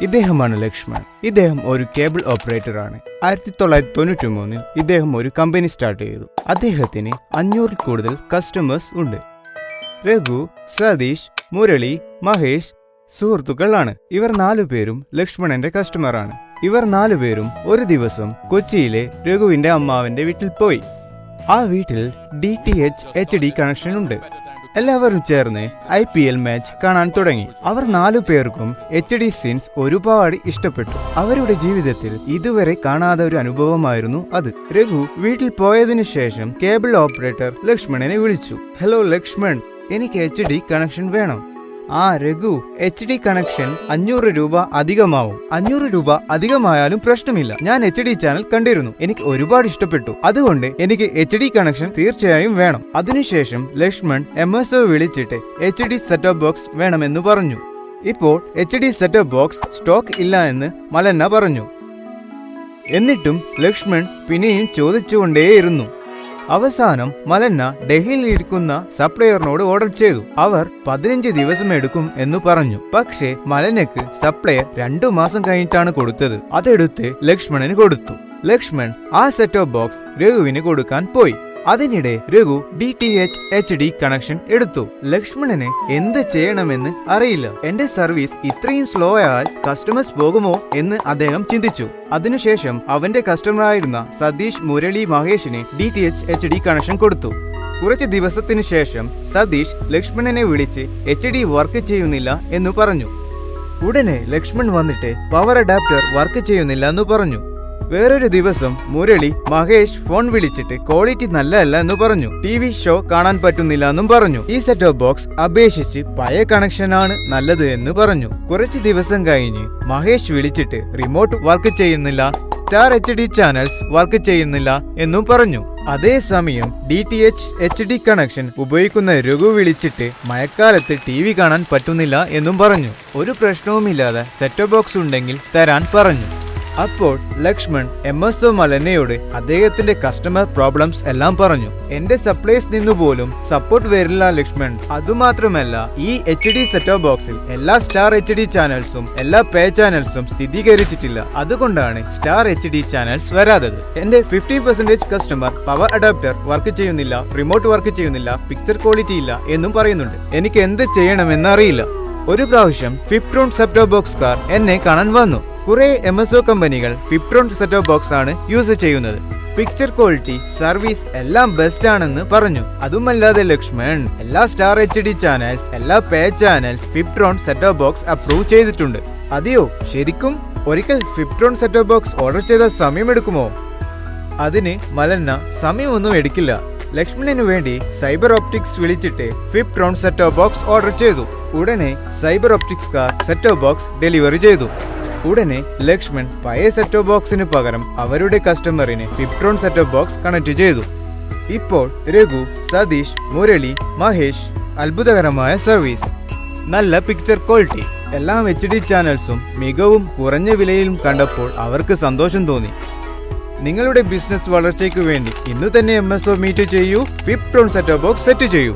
ഇദ്ദേഹമാണ് ലക്ഷ്മൺ. ഇദ്ദേഹം ഒരു കേബിൾ ഓപ്പറേറ്റർ ആണ്. 1993 ഇദ്ദേഹം ഒരു കമ്പനി സ്റ്റാർട്ട് ചെയ്തു. അദ്ദേഹത്തിന് 500 കൂടുതൽ കസ്റ്റമേഴ്സ് ഉണ്ട്. രഘു, സതീഷ്, മുരളി, മഹേഷ് സുഹൃത്തുക്കളാണ്. ഇവർ 4 പേരും ലക്ഷ്മണന്റെ കസ്റ്റമറാണ്. ഇവർ 4 പേരും ഒരു ദിവസം കൊച്ചിയിലെ രഘുവിന്റെ അമ്മാവന്റെ വീട്ടിൽ പോയി. ആ വീട്ടിൽ DTH HD കണക്ഷൻ ഉണ്ട്. എല്ലാവരും ചേർന്ന് IPL മാച്ച് കാണാൻ തുടങ്ങി. അവർ 4 പേർക്കും HD സീൻസ് ഒരുപാട് ഇഷ്ടപ്പെട്ടു. അവരുടെ ജീവിതത്തിൽ ഇതുവരെ കാണാത്ത ഒരു അനുഭവമായിരുന്നു അത്. രഘു വീട്ടിൽ പോയതിനു ശേഷം കേബിൾ ഓപ്പറേറ്റർ ലക്ഷ്മണനെ വിളിച്ചു. ഹലോ ലക്ഷ്മൺ, എനിക്ക് HD കണക്ഷൻ വേണം. രഘു, HD കണക്ഷൻ 500 രൂപ അധികമാവും. 500 രൂപ അധികമായാലും പ്രശ്നമില്ല. ഞാൻ HD ചാനൽ കണ്ടിരുന്നു, എനിക്ക് ഒരുപാട് ഇഷ്ടപ്പെട്ടു. അതുകൊണ്ട് എനിക്ക് HD കണക്ഷൻ തീർച്ചയായും വേണം. അതിനുശേഷം ലക്ഷ്മൺ MSO വിളിച്ചിട്ട് HD സെറ്റപ്പ് ബോക്സ് വേണമെന്ന് പറഞ്ഞു. ഇപ്പോൾ HD സെറ്റപ്പ് ബോക്സ് സ്റ്റോക്ക് ഇല്ല എന്ന് മലന്ന പറഞ്ഞു. എന്നിട്ടും ലക്ഷ്മൺ പിന്നെയും ചോദിച്ചുകൊണ്ടേയിരുന്നു. അവസാനം മലന്ന ഡൽഹിയിൽ ഇരിക്കുന്ന സപ്ലയറിനോട് ഓർഡർ ചെയ്തു. അവർ 15 ദിവസം എടുക്കും എന്ന് പറഞ്ഞു. പക്ഷേ മലന്നക്ക് സപ്ലയർ 2 മാസം കഴിഞ്ഞിട്ടാണ് കൊടുത്തത്. അതെടുത്ത് ലക്ഷ്മണന് കൊടുത്തു. ലക്ഷ്മൺ ആ സെറ്റ് ബോക്സ് രഘുവിന് കൊടുക്കാൻ പോയി. അതിനിടെ രഘു DTH HD കണക്ഷൻ എടുത്തു. ലക്ഷ്മണന് എന്ത് ചെയ്യണമെന്ന് അറിയില്ല. എന്റെ സർവീസ് ഇത്രയും സ്ലോ ആയാൽ കസ്റ്റമേഴ്സ് പോകുമോ എന്ന് അദ്ദേഹം ചിന്തിച്ചു. അതിനുശേഷം അവന്റെ കസ്റ്റമറായിരുന്ന സതീഷ്, മുരളി, മഹേഷിന് DTH HD കണക്ഷൻ കൊടുത്തു. കുറച്ച് ദിവസത്തിനു ശേഷം സതീഷ് ലക്ഷ്മണനെ വിളിച്ച് HD വർക്ക് ചെയ്യുന്നില്ല എന്ന് പറഞ്ഞു. ഉടനെ ലക്ഷ്മൺ വന്നിട്ട് പവർ അഡാപ്റ്റർ വർക്ക് ചെയ്യുന്നില്ല എന്ന് പറഞ്ഞു. വേറൊരു ദിവസം മുരളി മഹേഷ് ഫോൺ വിളിച്ചിട്ട് ക്വാളിറ്റി നല്ലതല്ല എന്ന് പറഞ്ഞു. TV ഷോ കാണാൻ പറ്റുന്നില്ല എന്നും പറഞ്ഞു. ഈ സെറ്റ് ബോക്സ് അപേക്ഷിച്ച് പഴയ കണക്ഷനാണ് നല്ലത് എന്ന് പറഞ്ഞു. കുറച്ച് ദിവസം കഴിഞ്ഞ് മഹേഷ് വിളിച്ചിട്ട് റിമോട്ട് വർക്ക് ചെയ്യുന്നില്ല, സ്റ്റാർ HD ചാനൽസ് വർക്ക് ചെയ്യുന്നില്ല എന്നും പറഞ്ഞു. അതേസമയം DTH HD കണക്ഷൻ ഉപയോഗിക്കുന്ന രഘു വിളിച്ചിട്ട് മഴക്കാലത്ത് TV കാണാൻ പറ്റുന്നില്ല എന്നും പറഞ്ഞു. ഒരു പ്രശ്നവുമില്ലാതെ സെറ്റ് ബോക്സ് ഉണ്ടെങ്കിൽ തരാൻ പറഞ്ഞു. അപ്പോൾ ലക്ഷ്മൺ MSO മലന്നയോട് അദ്ദേഹത്തിന്റെ കസ്റ്റമർ പ്രോബ്ലംസ് എല്ലാം പറഞ്ഞു. എന്റെ സപ്ലൈസ് നിന്നുപോലും സപ്പോർട്ട് വരില്ല ലക്ഷ്മൺ. അതുമാത്രമല്ല, ഈ HD സെറ്റ് ബോക്സിൽ എല്ലാ സ്റ്റാർ HD ചാനൽസും എല്ലാ പേ ചാനൽസും സ്ഥിരീകരിച്ചിട്ടില്ല. അതുകൊണ്ടാണ് സ്റ്റാർ HD ചാനൽസ് വരാത്തത്. എന്റെ 50% കസ്റ്റമർ പവർ അഡാപ്റ്റർ വർക്ക് ചെയ്യുന്നില്ല, റിമോട്ട് വർക്ക് ചെയ്യുന്നില്ല, പിക്ചർ ക്വാളിറ്റി ഇല്ല എന്നും പറയുന്നുണ്ട്. എനിക്ക് എന്ത് ചെയ്യണമെന്ന് അറിയില്ല. ഒരു പ്രാവശ്യം ഫിപ്ട്രോൺ സെറ്റ് ബോക്സ്കാർ എന്നെ കാണാൻ വന്നു. കുറെ MSO കമ്പനികൾ ഫിപ്ട്രോൺ സെറ്റ് ബോക്സ് ആണ് യൂസ് ചെയ്യുന്നത്. പിക്ചർ ക്വാളിറ്റി, സർവീസ് എല്ലാം ബെസ്റ്റ് ആണെന്ന് പറഞ്ഞു. അതുമല്ലാതെ ലക്ഷ്മൺ എല്ലാ സ്റ്റാർ HD ചാനൽസ്, എല്ലാ പേ ചാനൽസ് ഫിപ്ട്രോൺ സെറ്റ് ബോക്സ് അപ്രൂവ് ചെയ്തിട്ടുണ്ട്. അതെയോ, ശരിക്കും? ഒരിക്കൽ ഫിപ്ട്രോൺ സെറ്റ് ബോക്സ് ഓർഡർ ചെയ്ത സമയമെടുക്കുമോ? അതിന് മലന്ന സമയമൊന്നും എടുക്കില്ല. ലക്ഷ്മണന് വേണ്ടി സൈബർ ഓപ്റ്റിക്സ് വിളിച്ചിട്ട് ഫിപ്ട്രോൺ സെറ്റ് ബോക്സ് ഓർഡർ ചെയ്തു. ഉടനെ സൈബർ ഓപ്റ്റിക്സ്കാർ സെറ്റ് ബോക്സ് ഡെലിവറി ചെയ്തു. ഉടനെ ലക്ഷ്മൺ പഴയ സെറ്റ് ബോക്സിന് പകരം അവരുടെ കസ്റ്റമറിന് ഫിപ്ട്രോൺ സെറ്റ് ബോക്സ് കണക്ട് ചെയ്തു. ഇപ്പോൾ രഘു, സതീഷ്, മുരളി, മഹേഷ് അത്ഭുതകരമായ സർവീസ്, നല്ല പിക്ചർ ക്വാളിറ്റി, എല്ലാ HD ചാനൽസും മികവും കുറഞ്ഞ വിലയിലും കണ്ടപ്പോൾ അവർക്ക് സന്തോഷം തോന്നി. നിങ്ങളുടെ ബിസിനസ് വളർച്ചയ്ക്ക് വേണ്ടി ഇന്ന് തന്നെ MSO മീറ്റ് ചെയ്യൂ, ഫിപ്ട്രോൺ സെറ്റ് ബോക്സ് സെറ്റ് ചെയ്യൂ.